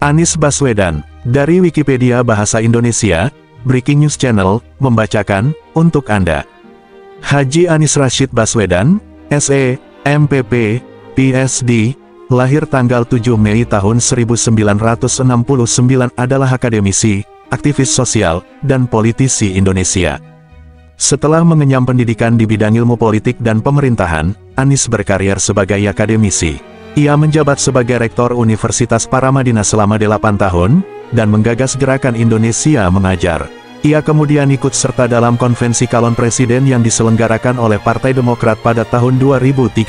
Anies Baswedan, dari Wikipedia Bahasa Indonesia, Breaking News Channel, membacakan, untuk Anda. Haji Anies Rashid Baswedan, SE, MPP, PSD, lahir tanggal 7 Mei tahun 1969 adalah akademisi, aktivis sosial, dan politisi Indonesia. Setelah mengenyam pendidikan di bidang ilmu politik dan pemerintahan, Anies berkarir sebagai akademisi. Ia menjabat sebagai Rektor Universitas Paramadina selama 8 tahun, dan menggagas gerakan Indonesia Mengajar. Ia kemudian ikut serta dalam konvensi calon presiden yang diselenggarakan oleh Partai Demokrat pada tahun 2013.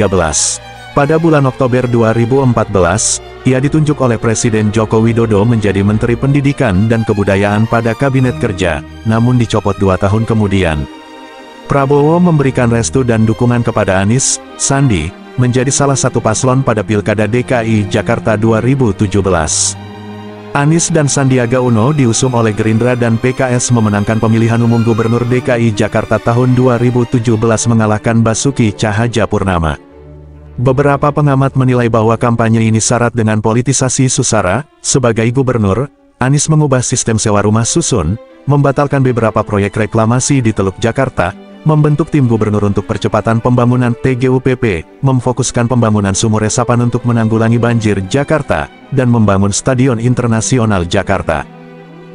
Pada bulan Oktober 2014, ia ditunjuk oleh Presiden Joko Widodo menjadi Menteri Pendidikan dan Kebudayaan pada Kabinet Kerja, namun dicopot 2 tahun kemudian. Prabowo memberikan restu dan dukungan kepada Anies, Sandi, menjadi salah satu paslon pada Pilkada DKI Jakarta 2017. Anies dan Sandiaga Uno diusung oleh Gerindra dan PKS memenangkan pemilihan umum Gubernur DKI Jakarta tahun 2017 mengalahkan Basuki Cahayapurnama. Beberapa pengamat menilai bahwa kampanye ini syarat dengan politisasi susara. Sebagai gubernur, Anies mengubah sistem sewa rumah susun, membatalkan beberapa proyek reklamasi di Teluk Jakarta, membentuk tim gubernur untuk percepatan pembangunan TGUPP, memfokuskan pembangunan sumur resapan untuk menanggulangi banjir Jakarta, dan membangun Stadion Internasional Jakarta.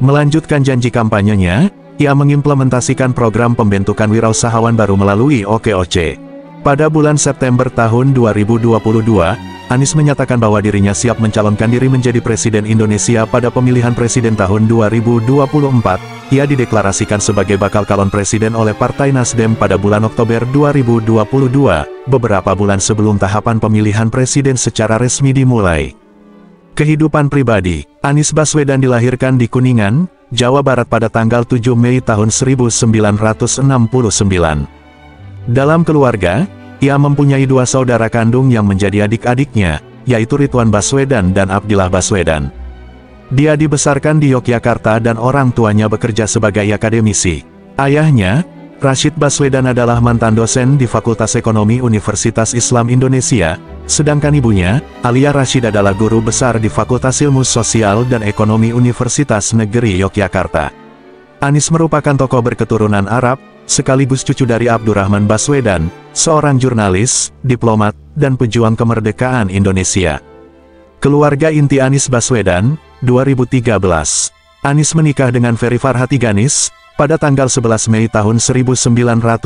Melanjutkan janji kampanyenya, ia mengimplementasikan program pembentukan wirausahawan baru melalui OKOC. Pada bulan September tahun 2022, Anies menyatakan bahwa dirinya siap mencalonkan diri menjadi Presiden Indonesia pada pemilihan presiden tahun 2024. Ia dideklarasikan sebagai bakal calon presiden oleh Partai Nasdem pada bulan Oktober 2022, beberapa bulan sebelum tahapan pemilihan presiden secara resmi dimulai. Kehidupan pribadi, Anies Baswedan dilahirkan di Kuningan, Jawa Barat pada tanggal 7 Mei tahun 1969. Dalam keluarga, ia mempunyai 2 saudara kandung yang menjadi adik-adiknya, yaitu Ridwan Baswedan dan Abdillah Baswedan. Dia dibesarkan di Yogyakarta dan orang tuanya bekerja sebagai akademisi. Ayahnya, Rashid Baswedan adalah mantan dosen di Fakultas Ekonomi Universitas Islam Indonesia, sedangkan ibunya, Alia Rashid adalah guru besar di Fakultas Ilmu Sosial dan Ekonomi Universitas Negeri Yogyakarta. Anies merupakan tokoh berketurunan Arab, sekaligus cucu dari Abdurrahman Baswedan, seorang jurnalis, diplomat, dan pejuang kemerdekaan Indonesia. Keluarga inti Anies Baswedan, 2013. Anies menikah dengan Ferry Farhati Ganis, pada tanggal 11 Mei tahun 1996.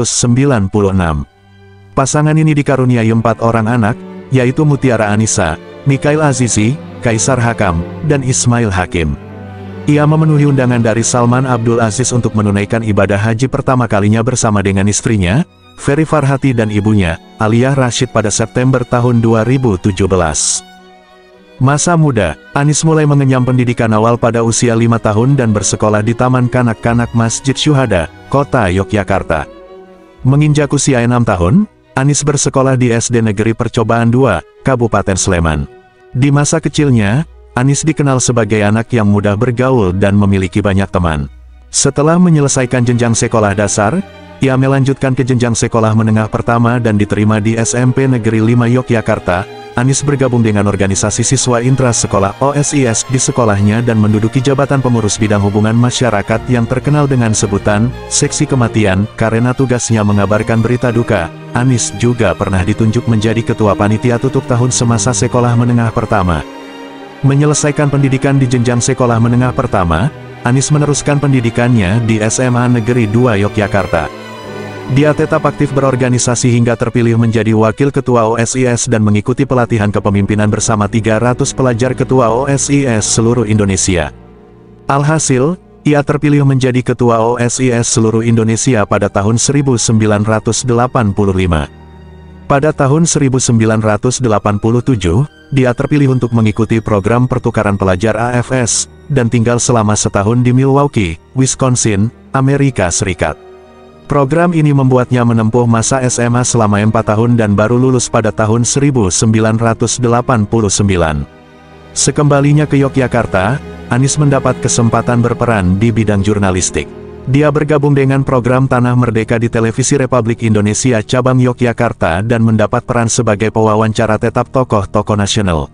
Pasangan ini dikaruniai 4 orang anak, yaitu Mutiara Anissa, Mikhail Azizi, Kaisar Hakam, dan Ismail Hakim. Ia memenuhi undangan dari Salman Abdul Aziz untuk menunaikan ibadah haji pertama kalinya bersama dengan istrinya, Ferry Farhati dan ibunya, Alia Rashid pada September tahun 2017. Masa muda, Anies mulai mengenyam pendidikan awal pada usia 5 tahun dan bersekolah di Taman Kanak-Kanak Masjid Syuhada, Kota Yogyakarta. Menginjak usia 6 tahun, Anies bersekolah di SD Negeri Percobaan 2, Kabupaten Sleman. Di masa kecilnya, Anies dikenal sebagai anak yang mudah bergaul dan memiliki banyak teman. Setelah menyelesaikan jenjang sekolah dasar, ia melanjutkan ke jenjang sekolah menengah pertama dan diterima di SMP Negeri 5 Yogyakarta. Anies bergabung dengan organisasi siswa Intras Sekolah OSIS di sekolahnya dan menduduki jabatan pengurus bidang hubungan masyarakat yang terkenal dengan sebutan Seksi Kematian. Karena tugasnya mengabarkan berita duka, Anies juga pernah ditunjuk menjadi ketua panitia tutup tahun semasa sekolah menengah pertama. Menyelesaikan pendidikan di jenjang sekolah menengah pertama, Anies meneruskan pendidikannya di SMA Negeri 2 Yogyakarta. Dia tetap aktif berorganisasi hingga terpilih menjadi Wakil Ketua OSIS dan mengikuti pelatihan kepemimpinan bersama 300 pelajar Ketua OSIS seluruh Indonesia. Alhasil, ia terpilih menjadi Ketua OSIS seluruh Indonesia pada tahun 1985. Pada tahun 1987, dia terpilih untuk mengikuti program pertukaran pelajar AFS, dan tinggal selama setahun di Milwaukee, Wisconsin, Amerika Serikat. Program ini membuatnya menempuh masa SMA selama 4 tahun dan baru lulus pada tahun 1989. Sekembalinya ke Yogyakarta, Anies mendapat kesempatan berperan di bidang jurnalistik. Dia bergabung dengan program Tanah Merdeka di Televisi Republik Indonesia Cabang Yogyakarta dan mendapat peran sebagai pewawancara tetap tokoh-tokoh nasional.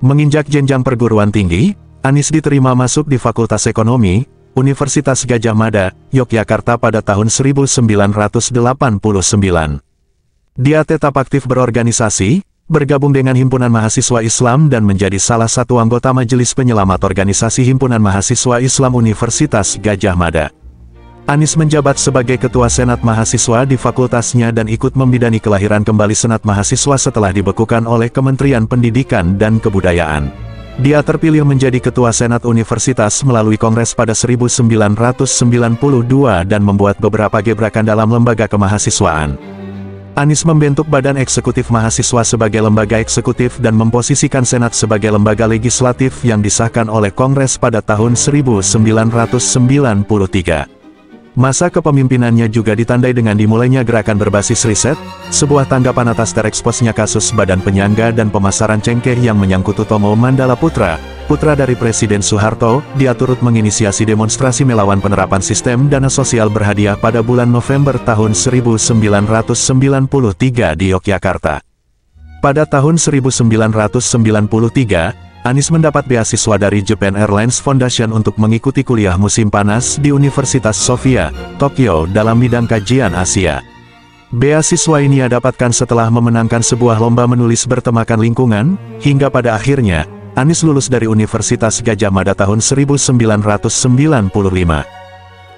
Menginjak jenjang perguruan tinggi, Anies diterima masuk di Fakultas Ekonomi, Universitas Gadjah Mada, Yogyakarta pada tahun 1989. Dia tetap aktif berorganisasi, bergabung dengan Himpunan Mahasiswa Islam dan menjadi salah satu anggota Majelis Penyelamat Organisasi Himpunan Mahasiswa Islam Universitas Gadjah Mada. Anies menjabat sebagai Ketua Senat Mahasiswa di fakultasnya dan ikut membidani kelahiran kembali Senat Mahasiswa setelah dibekukan oleh Kementerian Pendidikan dan Kebudayaan. Dia terpilih menjadi Ketua Senat Universitas melalui Kongres pada 1992 dan membuat beberapa gebrakan dalam lembaga kemahasiswaan. Anies membentuk Badan Eksekutif Mahasiswa sebagai lembaga eksekutif dan memposisikan Senat sebagai lembaga legislatif yang disahkan oleh Kongres pada tahun 1993. Masa kepemimpinannya juga ditandai dengan dimulainya gerakan berbasis riset, sebuah tanggapan atas tereksposnya kasus Badan Penyangga dan pemasaran cengkeh yang menyangkut Utomo Mandala Putra, putra dari Presiden Soeharto. Dia turut menginisiasi demonstrasi melawan penerapan sistem dana sosial berhadiah pada bulan November tahun 1993 di Yogyakarta. Pada tahun 1993, Anies mendapat beasiswa dari Japan Airlines Foundation untuk mengikuti kuliah musim panas di Universitas Sophia, Tokyo dalam bidang kajian Asia. Beasiswa ini ia dapatkan setelah memenangkan sebuah lomba menulis bertemakan lingkungan, hingga pada akhirnya, Anies lulus dari Universitas Gadjah Mada tahun 1995.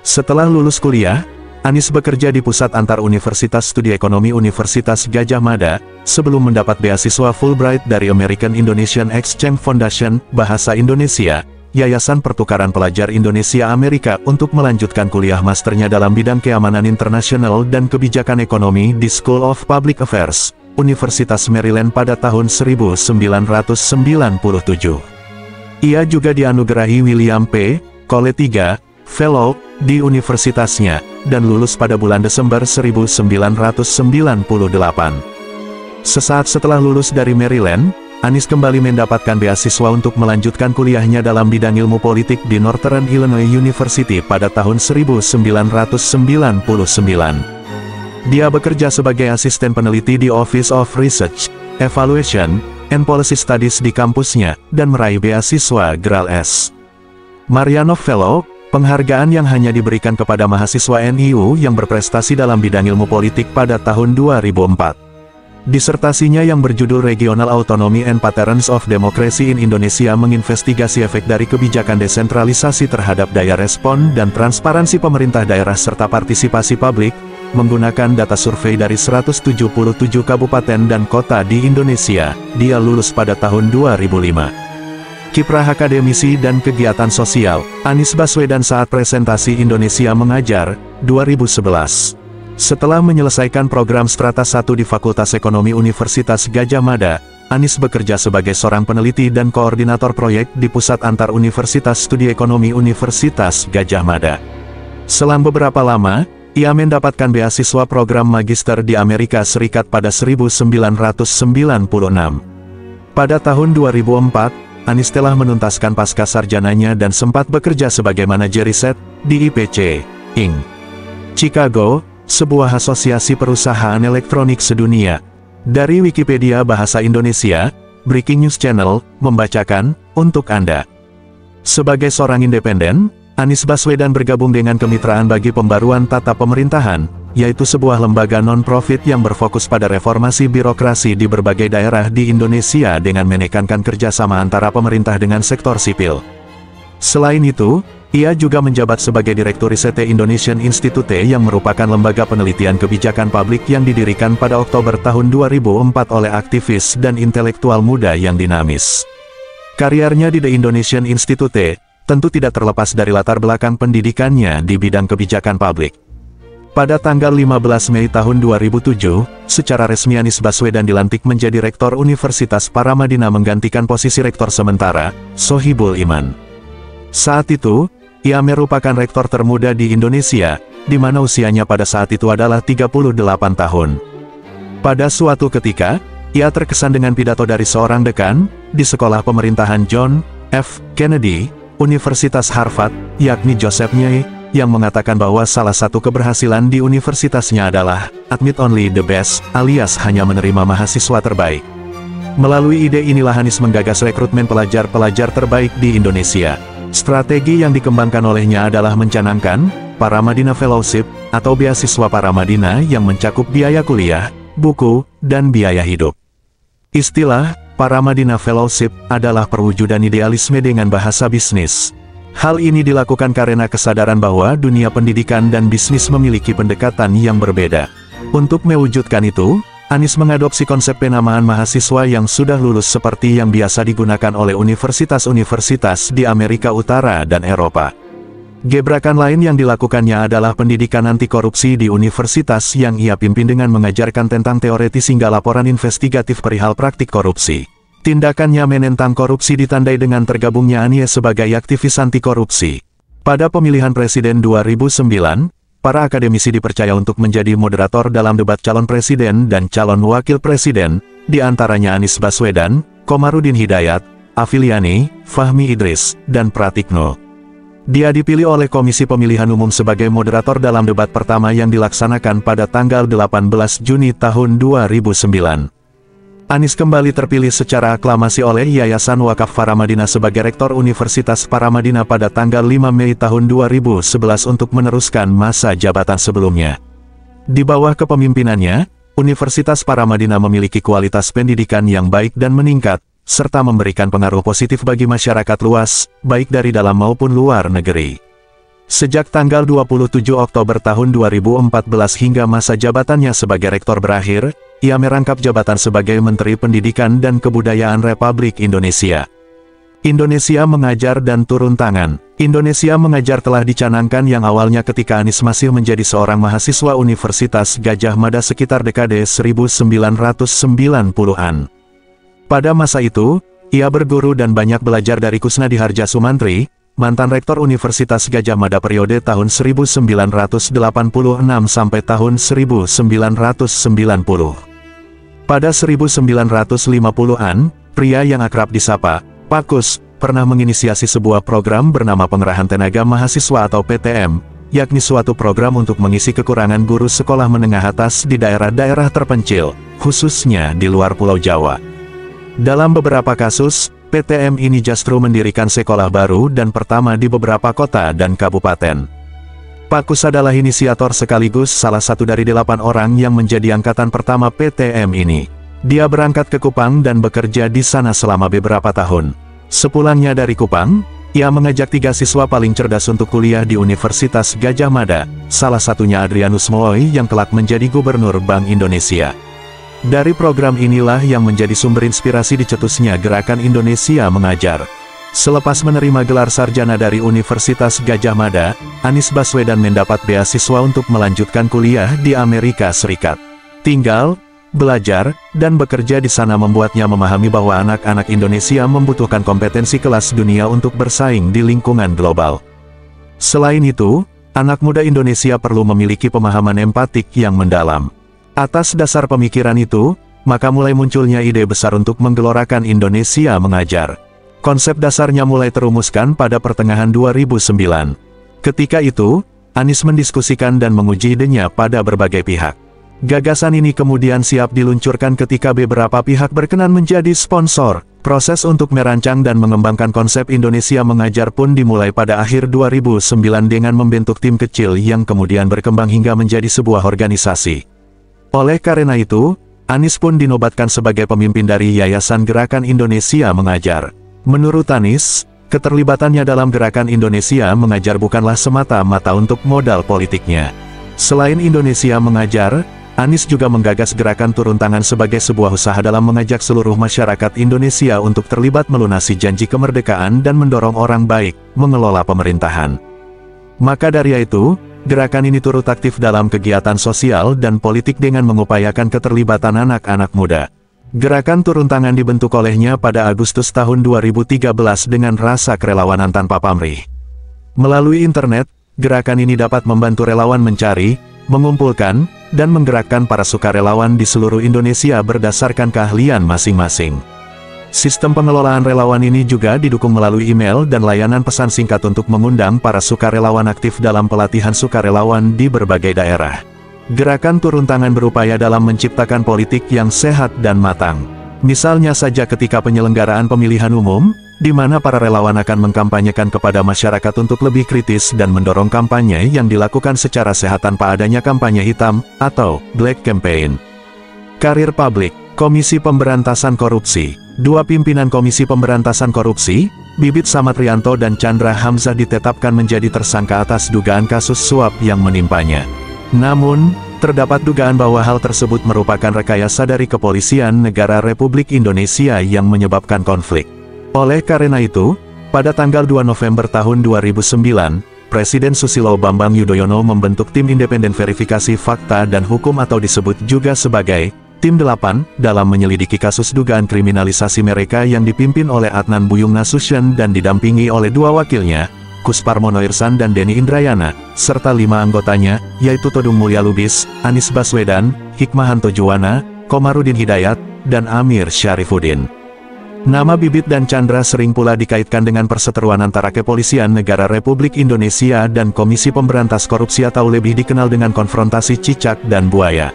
Setelah lulus kuliah, Anies bekerja di Pusat Antar Universitas Studi Ekonomi Universitas Gadjah Mada, sebelum mendapat beasiswa Fulbright dari American Indonesian Exchange Foundation, Bahasa Indonesia, Yayasan Pertukaran Pelajar Indonesia Amerika untuk melanjutkan kuliah masternya dalam bidang keamanan internasional dan kebijakan ekonomi di School of Public Affairs, Universitas Maryland pada tahun 1997. Ia juga dianugerahi William P. Cole III Fellow di universitasnya, dan lulus pada bulan Desember 1998. Sesaat setelah lulus dari Maryland, Anies kembali mendapatkan beasiswa untuk melanjutkan kuliahnya dalam bidang ilmu politik di Northern Illinois University pada tahun 1999. Dia bekerja sebagai asisten peneliti di Office of Research, Evaluation, and Policy Studies di kampusnya, dan meraih beasiswa Gral S. Mariano Fellow, penghargaan yang hanya diberikan kepada mahasiswa NIU yang berprestasi dalam bidang ilmu politik pada tahun 2004. Disertasinya yang berjudul Regional Autonomy and Patterns of Democracy in Indonesia menginvestigasi efek dari kebijakan desentralisasi terhadap daya respon dan transparansi pemerintah daerah serta partisipasi publik, menggunakan data survei dari 177 kabupaten dan kota di Indonesia. Dia lulus pada tahun 2005. Kiprah akademisi dan kegiatan sosial, Anies Baswedan saat presentasi Indonesia Mengajar, 2011. Setelah menyelesaikan program Strata 1 di Fakultas Ekonomi Universitas Gadjah Mada, Anies bekerja sebagai seorang peneliti dan koordinator proyek di Pusat Antar Universitas Studi Ekonomi Universitas Gadjah Mada. Selang beberapa lama, ia mendapatkan beasiswa program magister di Amerika Serikat pada 1996. Pada tahun 2004, Anies telah menuntaskan pasca sarjananya dan sempat bekerja sebagai manajer riset di IPC, Inc. Chicago, sebuah asosiasi perusahaan elektronik sedunia. Dari Wikipedia Bahasa Indonesia, Breaking News Channel, membacakan, untuk Anda. Sebagai seorang independen, Anies Baswedan bergabung dengan Kemitraan Bagi Pembaruan Tata Pemerintahan, yaitu sebuah lembaga non-profit yang berfokus pada reformasi birokrasi di berbagai daerah di Indonesia dengan menekankan kerjasama antara pemerintah dengan sektor sipil. Selain itu, ia juga menjabat sebagai Direktur Riset Indonesian Institute yang merupakan lembaga penelitian kebijakan publik yang didirikan pada Oktober tahun 2004 oleh aktivis dan intelektual muda yang dinamis. Karyernya di The Indonesian Institute tentu tidak terlepas dari latar belakang pendidikannya di bidang kebijakan publik. Pada tanggal 15 Mei tahun 2007, secara resmi Anies Baswedan dilantik menjadi Rektor Universitas Paramadina menggantikan posisi Rektor sementara, Sohibul Iman. Saat itu, ia merupakan rektor termuda di Indonesia, di mana usianya pada saat itu adalah 38 tahun. Pada suatu ketika, ia terkesan dengan pidato dari seorang dekan, di Sekolah Pemerintahan John F. Kennedy, Universitas Harvard, yakni Joseph Nye, yang mengatakan bahwa salah satu keberhasilan di universitasnya adalah admit only the best, alias hanya menerima mahasiswa terbaik. Melalui ide inilah Anies menggagas rekrutmen pelajar-pelajar terbaik di Indonesia. Strategi yang dikembangkan olehnya adalah mencanangkan Paramadina Fellowship atau beasiswa Paramadina yang mencakup biaya kuliah, buku, dan biaya hidup. Istilah Paramadina Fellowship adalah perwujudan idealisme dengan bahasa bisnis. Hal ini dilakukan karena kesadaran bahwa dunia pendidikan dan bisnis memiliki pendekatan yang berbeda. Untuk mewujudkan itu, Anies mengadopsi konsep penamaan mahasiswa yang sudah lulus seperti yang biasa digunakan oleh universitas-universitas di Amerika Utara dan Eropa. Gebrakan lain yang dilakukannya adalah pendidikan anti korupsi di universitas yang ia pimpin dengan mengajarkan tentang teoretis hingga laporan investigatif perihal praktik korupsi. Tindakannya menentang korupsi ditandai dengan tergabungnya Anies sebagai aktivis anti korupsi. Pada pemilihan presiden 2009, para akademisi dipercaya untuk menjadi moderator dalam debat calon presiden dan calon wakil presiden, di antaranya Anies Baswedan, Komarudin Hidayat, Afiliani, Fahmi Idris, dan Pratikno. Dia dipilih oleh Komisi Pemilihan Umum sebagai moderator dalam debat pertama yang dilaksanakan pada tanggal 18 Juni tahun 2009. Anies kembali terpilih secara aklamasi oleh Yayasan Wakaf Paramadina sebagai Rektor Universitas Paramadina pada tanggal 5 Mei tahun 2011 untuk meneruskan masa jabatan sebelumnya. Di bawah kepemimpinannya, Universitas Paramadina memiliki kualitas pendidikan yang baik dan meningkat, serta memberikan pengaruh positif bagi masyarakat luas, baik dari dalam maupun luar negeri. Sejak tanggal 27 Oktober tahun 2014 hingga masa jabatannya sebagai rektor berakhir, ia merangkap jabatan sebagai Menteri Pendidikan dan Kebudayaan Republik Indonesia. Indonesia Mengajar dan Turun Tangan. Indonesia Mengajar telah dicanangkan yang awalnya ketika Anies masih menjadi seorang mahasiswa Universitas Gadjah Mada sekitar dekade 1990-an. Pada masa itu, ia berguru dan banyak belajar dari Kusnadi Harja Sumantri, mantan rektor Universitas Gadjah Mada periode tahun 1986 sampai tahun 1990. Pada 1950-an, pria yang akrab disapa Pak Kus, pernah menginisiasi sebuah program bernama Pengerahan Tenaga Mahasiswa atau PTM, yakni suatu program untuk mengisi kekurangan guru sekolah menengah atas di daerah-daerah terpencil, khususnya di luar Pulau Jawa. Dalam beberapa kasus, PTM ini justru mendirikan sekolah baru dan pertama di beberapa kota dan kabupaten. Pak Kus adalah inisiator sekaligus salah satu dari 8 orang yang menjadi angkatan pertama PTM ini. Dia berangkat ke Kupang dan bekerja di sana selama beberapa tahun. Sepulangnya dari Kupang, ia mengajak 3 siswa paling cerdas untuk kuliah di Universitas Gadjah Mada, salah satunya Adrianus Mooy yang kelak menjadi Gubernur Bank Indonesia. Dari program inilah yang menjadi sumber inspirasi dicetusnya Gerakan Indonesia Mengajar. Selepas menerima gelar sarjana dari Universitas Gadjah Mada, Anies Baswedan mendapat beasiswa untuk melanjutkan kuliah di Amerika Serikat. Tinggal, belajar, dan bekerja di sana membuatnya memahami bahwa anak-anak Indonesia membutuhkan kompetensi kelas dunia untuk bersaing di lingkungan global. Selain itu, anak muda Indonesia perlu memiliki pemahaman empatik yang mendalam. Atas dasar pemikiran itu, maka mulai munculnya ide besar untuk menggelorakan Indonesia Mengajar. Konsep dasarnya mulai terumuskan pada pertengahan 2009. Ketika itu, Anies mendiskusikan dan menguji idenya pada berbagai pihak. Gagasan ini kemudian siap diluncurkan ketika beberapa pihak berkenan menjadi sponsor. Proses untuk merancang dan mengembangkan konsep Indonesia Mengajar pun dimulai pada akhir 2009 dengan membentuk tim kecil yang kemudian berkembang hingga menjadi sebuah organisasi. Oleh karena itu, Anies pun dinobatkan sebagai pemimpin dari Yayasan Gerakan Indonesia Mengajar. Menurut Anies, keterlibatannya dalam Gerakan Indonesia Mengajar bukanlah semata-mata untuk modal politiknya. Selain Indonesia Mengajar, Anies juga menggagas Gerakan Turun Tangan sebagai sebuah usaha dalam mengajak seluruh masyarakat Indonesia untuk terlibat melunasi janji kemerdekaan dan mendorong orang baik mengelola pemerintahan. Maka dari itu, gerakan ini turut aktif dalam kegiatan sosial dan politik dengan mengupayakan keterlibatan anak-anak muda. Gerakan Turun Tangan dibentuk olehnya pada Agustus tahun 2013 dengan rasa kerelawanan tanpa pamrih. Melalui internet, gerakan ini dapat membantu relawan mencari, mengumpulkan, dan menggerakkan para sukarelawan di seluruh Indonesia berdasarkan keahlian masing-masing. Sistem pengelolaan relawan ini juga didukung melalui email dan layanan pesan singkat untuk mengundang para sukarelawan aktif dalam pelatihan sukarelawan di berbagai daerah. Gerakan Turun Tangan berupaya dalam menciptakan politik yang sehat dan matang. Misalnya saja ketika penyelenggaraan pemilihan umum, di mana para relawan akan mengkampanyekan kepada masyarakat untuk lebih kritis dan mendorong kampanye yang dilakukan secara sehat tanpa adanya kampanye hitam, atau black campaign. Karir publik, Komisi Pemberantasan Korupsi. Dua pimpinan Komisi Pemberantasan Korupsi, Bibit Samatrianto dan Chandra Hamzah ditetapkan menjadi tersangka atas dugaan kasus suap yang menimpanya. Namun, terdapat dugaan bahwa hal tersebut merupakan rekayasa dari Kepolisian Negara Republik Indonesia yang menyebabkan konflik. Oleh karena itu, pada tanggal 2 November tahun 2009, Presiden Susilo Bambang Yudhoyono membentuk Tim Independen Verifikasi Fakta dan Hukum atau disebut juga sebagai Tim 8, dalam menyelidiki kasus dugaan kriminalisasi mereka yang dipimpin oleh Adnan Buyung Nasution dan didampingi oleh dua wakilnya, Kusparmono Irsan dan Denny Indrayana, serta 5 anggotanya, yaitu Todung Mulya Lubis, Anies Baswedan, Hikmahanto Juwana, Komarudin Hidayat, dan Amir Syarifuddin. Nama Bibit dan Chandra sering pula dikaitkan dengan perseteruan antara Kepolisian Negara Republik Indonesia dan Komisi Pemberantas Korupsi atau lebih dikenal dengan konfrontasi cicak dan buaya.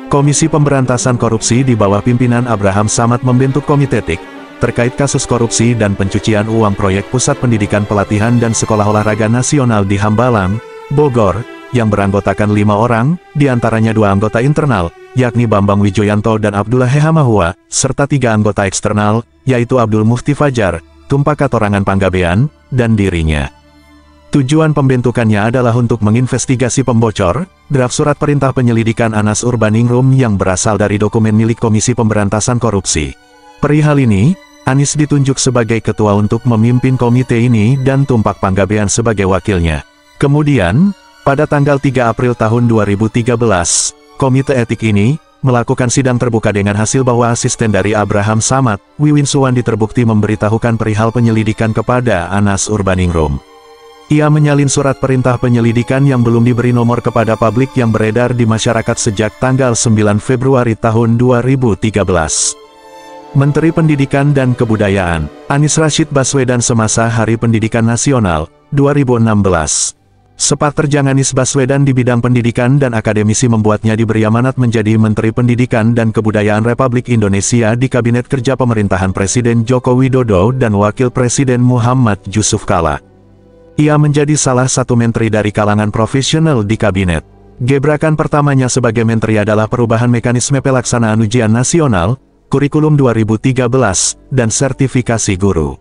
Komisi Pemberantasan Korupsi di bawah pimpinan Abraham Samad membentuk Komite Etik terkait kasus korupsi dan pencucian uang proyek Pusat Pendidikan Pelatihan dan Sekolah Olahraga Nasional di Hambalang, Bogor, yang beranggotakan 5 orang, diantaranya 2 anggota internal, yakni Bambang Wijoyanto dan Abdullah Hehamahua, serta 3 anggota eksternal, yaitu Abdul Mufti Fajar, Tumpak Katorangan Panggabean, dan dirinya. Tujuan pembentukannya adalah untuk menginvestigasi pembocor draft surat perintah penyelidikan Anas Urbaningrum yang berasal dari dokumen milik Komisi Pemberantasan Korupsi. Perihal ini, Anies ditunjuk sebagai ketua untuk memimpin komite ini dan Tumpak Panggabean sebagai wakilnya. Kemudian, pada tanggal 3 April tahun 2013, Komite Etik ini melakukan sidang terbuka dengan hasil bahwa asisten dari Abraham Samad, Wiwin Suwandi terbukti memberitahukan perihal penyelidikan kepada Anas Urbaningrum. Ia menyalin surat perintah penyelidikan yang belum diberi nomor kepada publik yang beredar di masyarakat sejak tanggal 9 Februari tahun 2013. Menteri Pendidikan dan Kebudayaan, Anies Rashid Baswedan semasa Hari Pendidikan Nasional, 2016. Sepak terjang Anies Baswedan di bidang pendidikan dan akademisi membuatnya diberi amanat menjadi Menteri Pendidikan dan Kebudayaan Republik Indonesia di Kabinet Kerja Pemerintahan Presiden Joko Widodo dan Wakil Presiden Muhammad Yusuf Kala. Ia menjadi salah satu menteri dari kalangan profesional di kabinet. Gebrakan pertamanya sebagai menteri adalah perubahan mekanisme pelaksanaan ujian nasional, kurikulum 2013, dan sertifikasi guru.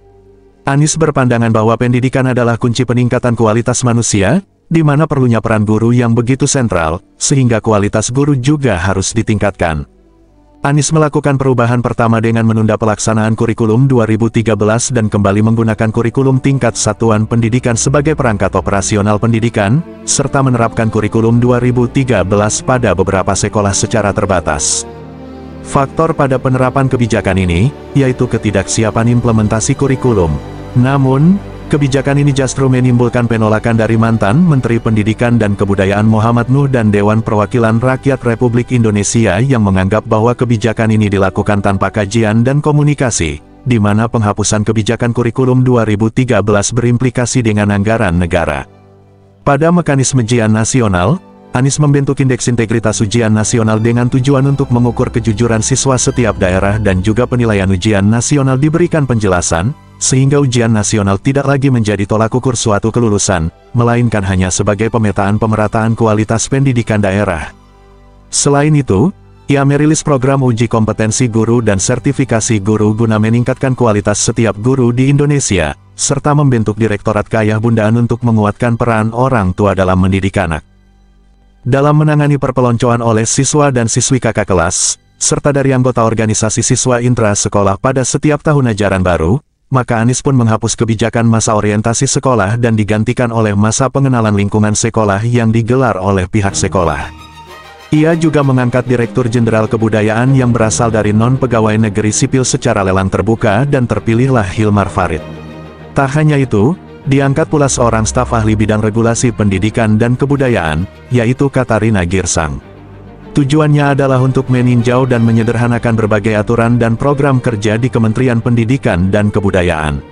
Anies berpandangan bahwa pendidikan adalah kunci peningkatan kualitas manusia, di mana perlunya peran guru yang begitu sentral, sehingga kualitas guru juga harus ditingkatkan. Anies melakukan perubahan pertama dengan menunda pelaksanaan kurikulum 2013 dan kembali menggunakan kurikulum tingkat satuan pendidikan sebagai perangkat operasional pendidikan, serta menerapkan kurikulum 2013 pada beberapa sekolah secara terbatas. Faktor pada penerapan kebijakan ini, yaitu ketidaksiapan implementasi kurikulum. Namun, kebijakan ini justru menimbulkan penolakan dari mantan Menteri Pendidikan dan Kebudayaan Muhammad Nuh dan Dewan Perwakilan Rakyat Republik Indonesia yang menganggap bahwa kebijakan ini dilakukan tanpa kajian dan komunikasi, di mana penghapusan kebijakan kurikulum 2013 berimplikasi dengan anggaran negara. Pada mekanisme ujian nasional, Anies membentuk Indeks Integritas Ujian Nasional dengan tujuan untuk mengukur kejujuran siswa setiap daerah dan juga penilaian ujian nasional diberikan penjelasan, sehingga ujian nasional tidak lagi menjadi tolak ukur suatu kelulusan, melainkan hanya sebagai pemetaan pemerataan kualitas pendidikan daerah. Selain itu, ia merilis program uji kompetensi guru dan sertifikasi guru guna meningkatkan kualitas setiap guru di Indonesia, serta membentuk Direktorat Kayah Bundaan untuk menguatkan peran orang tua dalam mendidik anak. Dalam menangani perpeloncoan oleh siswa dan siswi kakak kelas, serta dari anggota organisasi siswa intra sekolah pada setiap tahun ajaran baru, maka Anies pun menghapus kebijakan masa orientasi sekolah dan digantikan oleh masa pengenalan lingkungan sekolah yang digelar oleh pihak sekolah. Ia juga mengangkat Direktur Jenderal Kebudayaan yang berasal dari non-pegawai negeri sipil secara lelang terbuka dan terpilihlah Hilmar Farid. Tak hanya itu, diangkat pula seorang staf ahli bidang regulasi pendidikan dan kebudayaan, yaitu Katarina Girsang. Tujuannya adalah untuk meninjau dan menyederhanakan berbagai aturan dan program kerja di Kementerian Pendidikan dan Kebudayaan.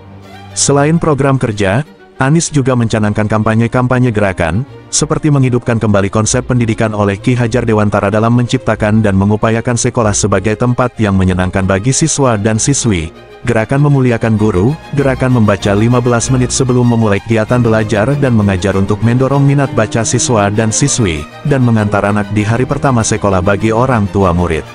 Selain program kerja, Anies juga mencanangkan kampanye-kampanye gerakan, seperti menghidupkan kembali konsep pendidikan oleh Ki Hajar Dewantara dalam menciptakan dan mengupayakan sekolah sebagai tempat yang menyenangkan bagi siswa dan siswi. Gerakan memuliakan guru, gerakan membaca 15 menit sebelum memulai kegiatan belajar dan mengajar untuk mendorong minat baca siswa dan siswi, dan mengantar anak di hari pertama sekolah bagi orang tua murid.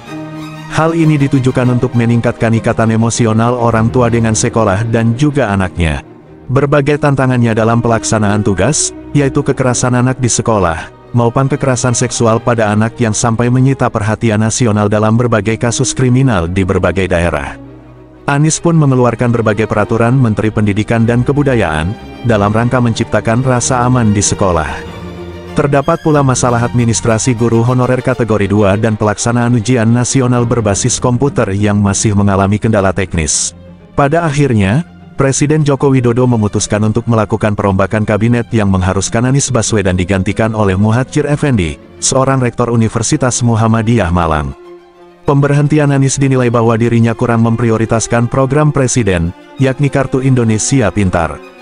Hal ini ditujukan untuk meningkatkan ikatan emosional orang tua dengan sekolah dan juga anaknya. Berbagai tantangannya dalam pelaksanaan tugas, yaitu kekerasan anak di sekolah, maupun kekerasan seksual pada anak yang sampai menyita perhatian nasional dalam berbagai kasus kriminal di berbagai daerah. Anies pun mengeluarkan berbagai peraturan Menteri Pendidikan dan Kebudayaan, dalam rangka menciptakan rasa aman di sekolah. Terdapat pula masalah administrasi guru honorer kategori 2 dan pelaksanaan ujian nasional berbasis komputer yang masih mengalami kendala teknis. Pada akhirnya, Presiden Joko Widodo memutuskan untuk melakukan perombakan kabinet yang mengharuskan Anies Baswedan digantikan oleh Muhadjir Effendi, seorang rektor Universitas Muhammadiyah Malang. Pemberhentian Anies dinilai bahwa dirinya kurang memprioritaskan program Presiden, yakni Kartu Indonesia Pintar.